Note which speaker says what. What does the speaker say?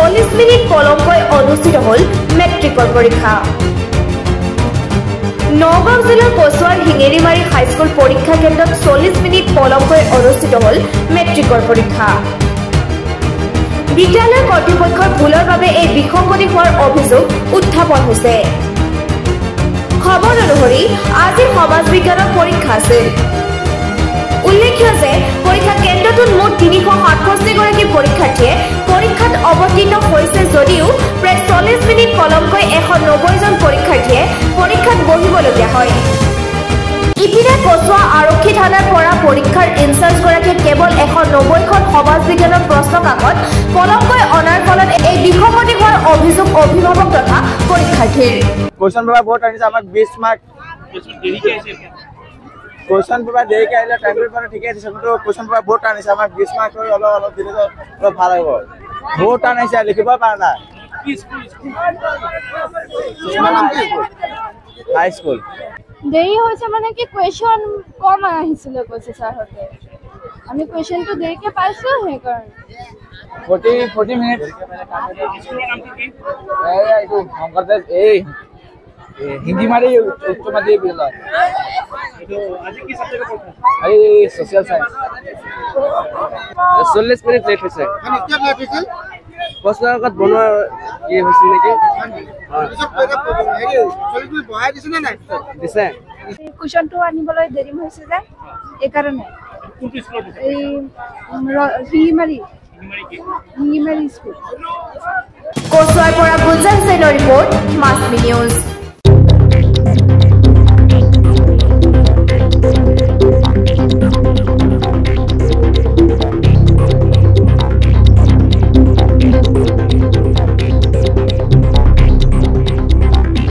Speaker 1: 40 minute পলমকৈ অনুষ্ঠিত হল মেট্ৰিকৰ পৰীক্ষা। নগাঁও জিলাৰ কচুৱাৰ হিঙেৰিমাৰী হাইস্কুল পৰীক্ষা কেন্দ্ৰত 40 মিনিট পলমকৈ অনুষ্ঠিত হল মেট্ৰিকৰ পৰীক্ষা। বিদ্যালয় কৰ্তৃপক্ষৰ ভুলৰ বাবে এই বিসংগতি হোৱাৰ অভিযোগ উত্থাপন হৈছে। খবৰ অনুসৰি আজি সমাজ বিজ্ঞানৰ পৰীক্ষা আছিল। উল্লেখ্য যে পৰীক্ষা কেন্দ্ৰটোত মুঠ 367 গৰাকী পৰীক্ষাৰ্থীয়ে পৰীক্ষাত অৱতীৰ্ণ হৈছে যদিও প্ৰায় 40 মিনিট পলমকৈ 190 জন পৰীক্ষাৰ্থীয়ে পৰীক্ষাত বহিবলগীয়া হয়। ইপিনে কচুৱা আৰক্ষী থানাৰ পৰা পৰীক্ষাৰ ইনচাৰ্জগৰাকীয়ে কেৱল 190খন সমাজ বিজ্ঞানৰ প্ৰশ্ন কাকত পলমকৈ অনাৰ ফলত এই বিসংগতি হোৱাৰ অভিযোগ অভিভাৱক তথা পৰীক্ষাৰ্থীৰ।
Speaker 2: কোৱেশ্যন পেপাৰ বহুত আনিছে আমাক 20 মাৰ্ক দেৰিকে আহিছে। কোৱেশ্যন পেপাৰ দেৰিকে আহিলে টাইম পেপাৰ ঠিকে দিছে কিন্তু কোৱেশ্যন পেপাৰ বহুত আনিছে আমাক 20 মাৰ্ক কৰি অলপ দিলে অলপ ভাল হ'ব। বহুত আনিছে লিখিব পৰা নাই। হাই স্কুল
Speaker 3: দেৰি হৈছে মানে কি কুৱেশ্যন কম আহিছিলে কৈছে ছাৰহঁতে। আমি কুৱেশ্যনটো দেৰিকে পাইছো সেইকাৰণে
Speaker 2: 40 মিনিট এইটো শংকৰদেৱ এই হিন্দী মাৰি উচ্চ মাধ্যমিক বিদ্যালয়। আজি কি সাবজেক্ট পঢ়া? এই সোশ্যাল সায়েন্স। 40 মিনিট লেট হৈছে। মানে কিয় লেট হৈছিল? প্ৰশ্ন কাকত বনোৱা কি হৈছিল নেকি? বহাই দিছে নে নাই? দিছে।
Speaker 3: কুৱেশ্যনটো আনিবলৈ দেৰি হৈছে যে এইকাৰণে। এই হিঙিমাৰী স্কুল।
Speaker 1: কচুৱাৰ পৰা গুলজান হুছেইনৰ ৰিপৰ্ট মাছমি নিউজ।